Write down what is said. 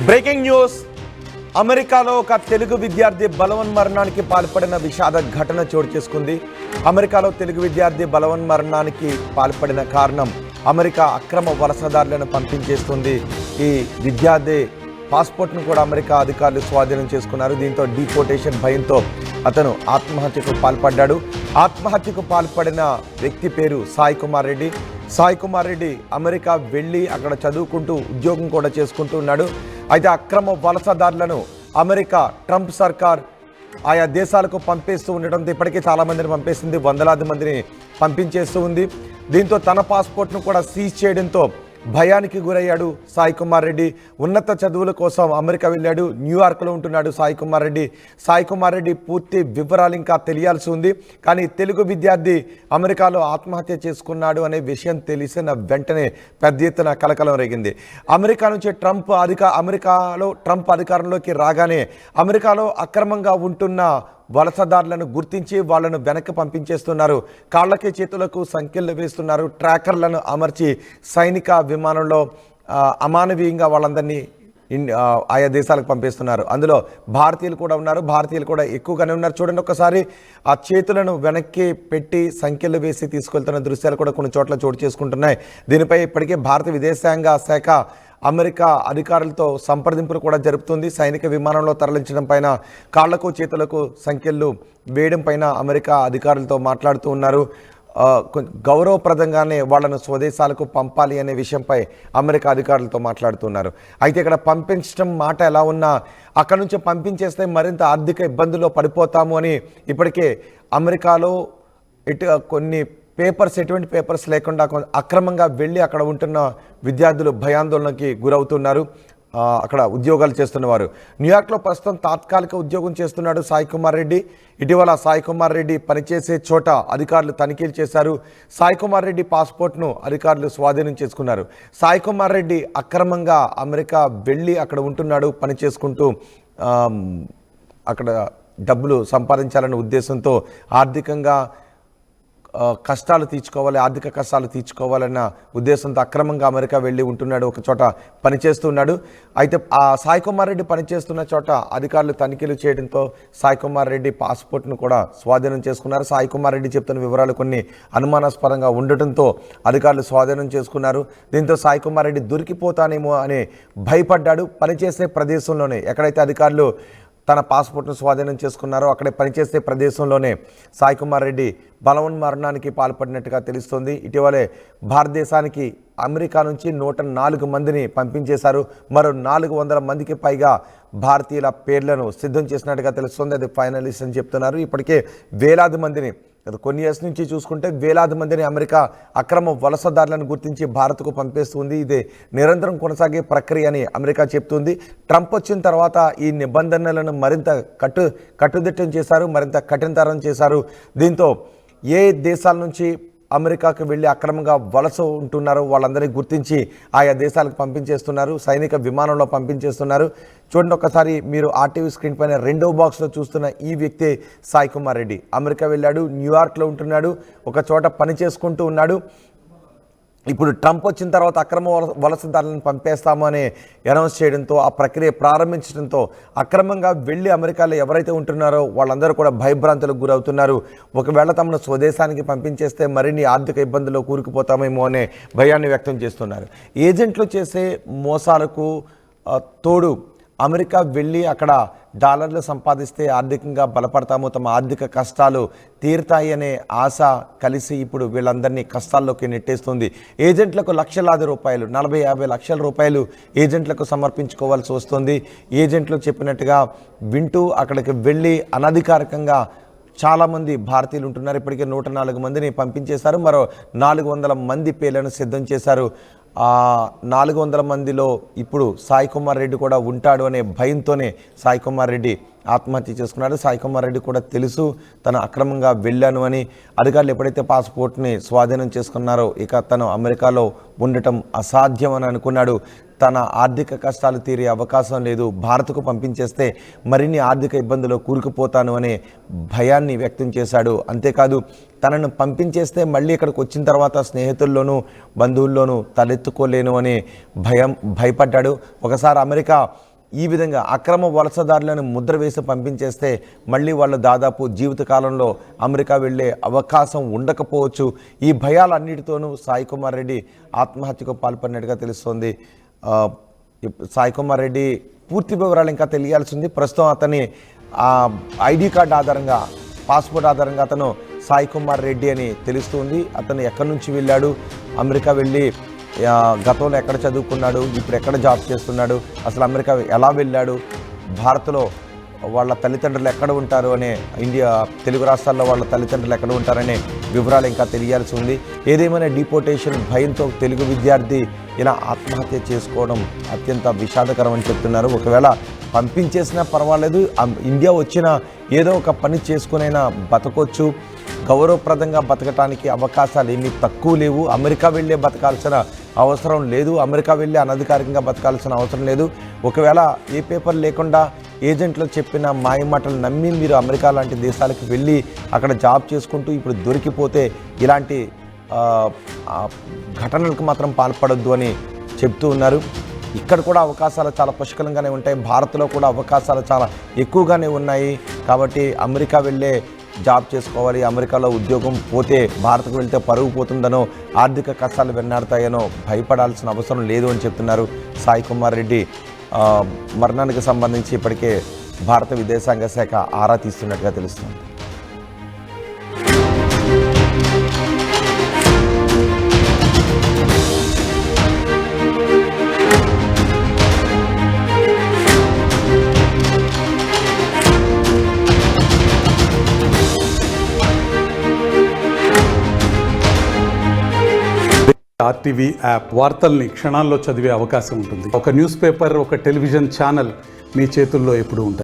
Breaking news. అమెరికాలో ఒక తెలుగు విద్యార్థి బలవన్మరణానికి పాల్పడిన విషాద ఘటన చోటు చేసుకుంది. అమెరికాలో తెలుగు విద్యార్థి బలవన్మరణానికి పాల్పడిన కారణం అమెరికా అక్రమ వలసదారులను పంపించేస్తుంది. ఈ విద్యార్థి పాస్పోర్ట్ను కూడా అమెరికా అధికారులు స్వాధీనం చేసుకున్నారు. దీంతో డీపోర్టేషన్ భయంతో అతను ఆత్మహత్యకు పాల్పడ్డాడు. ఆత్మహత్యకు పాల్పడిన వ్యక్తి పేరు సాయి కుమార్ రెడ్డి. సాయి కుమార్ రెడ్డి అమెరికా వెళ్ళి అక్కడ చదువుకుంటూ ఉద్యోగం కూడా చేసుకుంటూ ఉన్నాడు. అయితే అక్రమ వలసదారులను అమెరికా ట్రంప్ సర్కార్ ఆయా దేశాలకు పంపేస్తూ ఉండటంతో ఇప్పటికే చాలామందిని పంపేసింది, వందలాది మందిని పంపించేస్తూ ఉంది. దీంతో తన పాస్పోర్ట్ను కూడా సీజ్ చేయడంతో భయానికి గురయ్యాడు సాయి కుమార్ రెడ్డి. ఉన్నత చదువుల కోసం అమెరికా వెళ్ళాడు. న్యూయార్క్లో ఉంటున్నాడు సాయి కుమార్ రెడ్డి. సాయి కుమార్ రెడ్డి పూర్తి వివరాలు ఇంకా తెలియాల్సి ఉంది. కానీ తెలుగు విద్యార్థి అమెరికాలో ఆత్మహత్య చేసుకున్నాడు అనే విషయం తెలిసిన వెంటనే పెద్ద ఎత్తున కలకలం రేగింది. అమెరికా నుంచి అమెరికాలో ట్రంప్ అధికారంలోకి రాగానే అమెరికాలో అక్రమంగా ఉంటున్న వలసదారులను గుర్తించి వాళ్ళను వెనక్కి పంపించేస్తున్నారు. కాళ్ళకి చేతులకు సంఖ్యలు వేస్తున్నారు. ట్రాకర్లను అమర్చి సైనిక విమానంలో అమానవీయంగా వాళ్ళందరినీ ఆయా దేశాలకు పంపిస్తున్నారు. అందులో భారతీయులు కూడా ఉన్నారు. భారతీయులు కూడా ఎక్కువగానే ఉన్నారు. చూడండి ఒకసారి ఆ చేతులను వెనక్కి పెట్టి సంఖ్యలు వేసి తీసుకెళ్తున్న దృశ్యాలు కూడా కొన్ని చోట్ల చోటు చేసుకుంటున్నాయి. దీనిపై ఇప్పటికే భారత విదేశాంగ శాఖ అమెరికా అధికారులతో సంప్రదింపులు కూడా జరుపుతుంది. సైనిక విమానంలో తరలించడం పైన, కాళ్లకు చేతులకు సంఖ్యలు వేయడం పైన అమెరికా అధికారులతో మాట్లాడుతూ ఉన్నారు. గౌరవప్రదంగానే వాళ్ళను స్వదేశాలకు పంపాలి అనే విషయంపై అమెరికా అధికారులతో మాట్లాడుతున్నారు. అయితే ఇక్కడ పంపించడం మాట ఎలా ఉన్నా అక్కడ నుంచి పంపించేస్తే మరింత ఆర్థిక ఇబ్బందుల్లో పడిపోతాము అని ఇప్పటికే అమెరికాలో కొన్ని ఎటువంటి పేపర్స్ లేకుండా అక్రమంగా వెళ్ళి అక్కడ ఉంటున్న విద్యార్థులు భయాందోళనకి గురవుతున్నారు. అక్కడ ఉద్యోగాలు చేస్తున్నవారు. న్యూయార్క్లో ప్రస్తుతం తాత్కాలిక ఉద్యోగం చేస్తున్నాడు సాయి కుమార్ రెడ్డి. ఇటీవల సాయి కుమార్ రెడ్డి పనిచేసే చోట అధికారులు తనిఖీలు చేశారు. సాయి కుమార్ రెడ్డి పాస్పోర్ట్ను అధికారులు స్వాధీనం చేసుకున్నారు. సాయి కుమార్ రెడ్డి అక్రమంగా అమెరికా వెళ్ళి అక్కడ ఉంటున్నాడు, పని చేసుకుంటూ అక్కడ డబ్బులు సంపాదించాలనే ఉద్దేశంతో ఆర్థికంగా ఆర్థిక కష్టాలు తీర్చుకోవాలన్న ఉద్దేశంతో అక్రమంగా అమెరికా వెళ్ళి ఉంటున్నాడు, ఒక చోట పనిచేస్తున్నాడు. అయితే ఆ సాయి కుమార్ రెడ్డి పనిచేస్తున్న చోట అధికారులు తనిఖీలు చేయడంతో సాయి కుమార్ రెడ్డి పాస్పోర్ట్ను కూడా స్వాధీనం చేసుకున్నారు. సాయి కుమార్ రెడ్డి చెప్తున్న వివరాలు కొన్ని అనుమానాస్పదంగా ఉండటంతో అధికారులు స్వాధీనం చేసుకున్నారు. దీంతో సాయి కుమార్ రెడ్డి దొరికిపోతానేమో అని భయపడ్డాడు. పనిచేసే ప్రదేశంలోనే ఎక్కడైతే అధికారులు తన పాస్పోర్ట్ను స్వాధీనం చేసుకున్నారో అక్కడే పనిచేసే ప్రదేశంలోనే సాయి కుమార్ రెడ్డి బలవన్మరణానికి పాల్పడినట్టుగా తెలుస్తోంది. ఇటీవలే భారతదేశానికి అమెరికా నుంచి 104 మందిని పంపించేశారు. మరో 400 మందికి పైగా భారతీయుల పేర్లను సిద్ధం చేసినట్టుగా తెలుస్తోంది. అది ఫైనలిస్ట్ అని చెప్తున్నారు. ఇప్పటికే వేలాది మందిని, కొన్ని ఇయర్స్ నుంచి చూసుకుంటే వేలాది మందిని అమెరికా అక్రమ వలసదారులను గుర్తించి భారత్కు పంపేస్తుంది. ఇది నిరంతరం కొనసాగే ప్రక్రియ అని అమెరికా చెప్తుంది. ట్రంప్ వచ్చిన తర్వాత ఈ నిబంధనలను మరింత కట్టుదిట్టం చేశారు, మరింత కఠినతరం చేశారు. దీంతో ఏ దేశాల నుంచి అమెరికాకు వెళ్ళి అక్రమంగా వలస ఉంటున్నారో వాళ్ళందరినీ గుర్తించి ఆయా దేశాలకు పంపించేస్తున్నారు. సైనిక విమానంలో పంపించేస్తున్నారు. చూడండి ఒకసారి మీరు ఆర్టీవీ స్క్రీన్ పైన రెండో బాక్స్లో చూస్తున్న ఈ వ్యక్తే సాయి కుమార్ రెడ్డి. అమెరికా వెళ్ళాడు, న్యూయార్క్లో ఉంటున్నాడు, ఒక చోట పని చేసుకుంటూ ఉన్నాడు. ఇప్పుడు ట్రంప్ వచ్చిన తర్వాత అక్రమ వలసదారులను పంపేస్తాము అని అనౌన్స్ చేయడంతో, ఆ ప్రక్రియ ప్రారంభించడంతో అక్రమంగా వెళ్ళి అమెరికాలో ఎవరైతే ఉంటున్నారో వాళ్ళందరూ కూడా భయభ్రాంతులకు గురవుతున్నారు. ఒకవేళ తమను స్వదేశానికి పంపించేస్తే మరిన్ని ఆర్థిక ఇబ్బందుల్లో కూరుకుపోతామేమో అనే భయాన్ని వ్యక్తం చేస్తున్నారు. ఏజెంట్లు చేసే మోసాలకు తోడు అమెరికా వెళ్ళి అక్కడ డాలర్లు సంపాదిస్తే ఆర్థికంగా బలపడతాము, తమ ఆర్థిక కష్టాలు తీరుతాయి అనే ఆశ కలిసి ఇప్పుడు వీళ్ళందరినీ కష్టాల్లోకి నెట్టేస్తుంది. ఏజెంట్లకు లక్షలాది రూపాయలు, 40-50 లక్షల రూపాయలు ఏజెంట్లకు సమర్పించుకోవాల్సి వస్తుంది. ఏజెంట్లు చెప్పినట్టుగా వింటూ అక్కడికి వెళ్ళి అనధికారికంగా చాలామంది భారతీయులు ఉంటున్నారు. ఇప్పటికే 104 మందిని పంపించేశారు. మరో 400 మంది పేర్లను సిద్ధం చేశారు. 400 మందిలో ఇప్పుడు సాయి కుమార్ రెడ్డి కూడా ఉంటాడు అనే భయంతోనే సాయి కుమార్ రెడ్డి ఆత్మహత్య చేసుకున్నాడు. సాయి కుమార్ రెడ్డి కూడా తెలుసు తను అక్రమంగా వెళ్ళాను అని. అధికారులు ఎప్పుడైతే పాస్పోర్ట్ని స్వాధీనం చేసుకున్నారో ఇక తను అమెరికాలో ఉండటం అసాధ్యం అని అనుకున్నాడు. తన ఆర్థిక కష్టాలు తీరే అవకాశం లేదు, భారత్కు పంపించేస్తే మరిన్ని ఆర్థిక ఇబ్బందుల్లో కూరుకుపోతాను అనే భయాన్ని వ్యక్తం చేశాడు. అంతేకాదు తనను పంపించేస్తే మళ్ళీ ఇక్కడికి వచ్చిన తర్వాత స్నేహితుల్లోనూ బంధువుల్లోనూ తలెత్తుకోలేను అనే భయపడ్డాడు. ఒకసారి అమెరికా ఈ విధంగా అక్రమ వలసదారులను ముద్ర వేసి పంపించేస్తే మళ్ళీ వాళ్ళు దాదాపు జీవితకాలంలో అమెరికా వెళ్ళే అవకాశం ఉండకపోవచ్చు. ఈ భయాలన్నిటితోనూ సాయి కుమార్ రెడ్డి ఆత్మహత్యకు పాల్పడినట్టుగా తెలుస్తోంది. సాయి కుమార్ రెడ్డి పూర్తి వివరాలు ఇంకా తెలియాల్సింది. ప్రస్తుతం అతని ఐడి కార్డు ఆధారంగా, పాస్పోర్ట్ ఆధారంగా అతను సాయి కుమార్ రెడ్డి అని తెలుస్తుంది. అతను ఎక్కడి నుంచి వెళ్ళాడు, అమెరికా వెళ్ళి గతంలో ఎక్కడ చదువుకున్నాడు, ఇప్పుడు ఎక్కడ జాబ్ చేస్తున్నాడు, అసలు అమెరికా ఎలా వెళ్ళాడు, భారత్లో వాళ్ళ తల్లిదండ్రులు ఎక్కడ ఉంటారు అనే, తెలుగు రాష్ట్రాల్లో వాళ్ళ తల్లిదండ్రులు ఎక్కడ ఉంటారనే వివరాలు ఇంకా తెలియాల్సి ఉంది. ఏదేమైనా డిపోర్టేషన్ భయంతో తెలుగు విద్యార్థి ఇలా ఆత్మహత్య చేసుకోవడం అత్యంత విషాదకరం అని చెప్తున్నారు. ఒకవేళ పంపించేసినా పర్వాలేదు, ఇండియా వచ్చిన ఏదో ఒక పని చేసుకునైనా బతకొచ్చు, గౌరవప్రదంగా బతకటానికి అవకాశాలు ఏమీ తక్కువ లేవు. అమెరికా వెళ్ళే బతకాల్సిన అవసరం లేదు, అమెరికా వెళ్ళి అనధికారికంగా బతకాల్సిన అవసరం లేదు. ఒకవేళ ఏ పేపర్ లేకుండా ఏజెంట్లు చెప్పిన మాయమాటలు నమ్మి మీరు అమెరికా లాంటి దేశాలకు వెళ్ళి అక్కడ జాబ్ చేసుకుంటూ ఇప్పుడు దొరికిపోతే ఇలాంటి ఘటనలకు మాత్రం పాల్పడొద్దు అని చెప్తూ ఉన్నారు. ఇక్కడ కూడా అవకాశాలు చాలా పుష్కలంగానే ఉంటాయి, భారత్లో కూడా అవకాశాలు చాలా ఎక్కువగానే ఉన్నాయి. కాబట్టి అమెరికా వెళ్ళే జాబ్ చేసుకోవాలి, అమెరికాలో ఉద్యోగం పోతే భారత్కు వెళ్తే పరుగు పోతుందనో, ఆర్థిక కష్టాలు వెన్నాడతాయనో భయపడాల్సిన అవసరం లేదు అని చెప్తున్నారు. సాయి కుమార్ రెడ్డి మరణానికి సంబంధించి ఇప్పటికే భారత విదేశాంగ శాఖ ఆరా తీస్తున్నట్టుగా తెలుస్తుంది. ఆర్టీవీ యాప్ వార్తల్ని క్షణాల్లో చదివే అవకాశం ఉంటుంది. ఒక న్యూస్ పేపర్, ఒక టెలివిజన్ ఛానల్ మీ చేతుల్లో ఎప్పుడూ ఉంటాయి.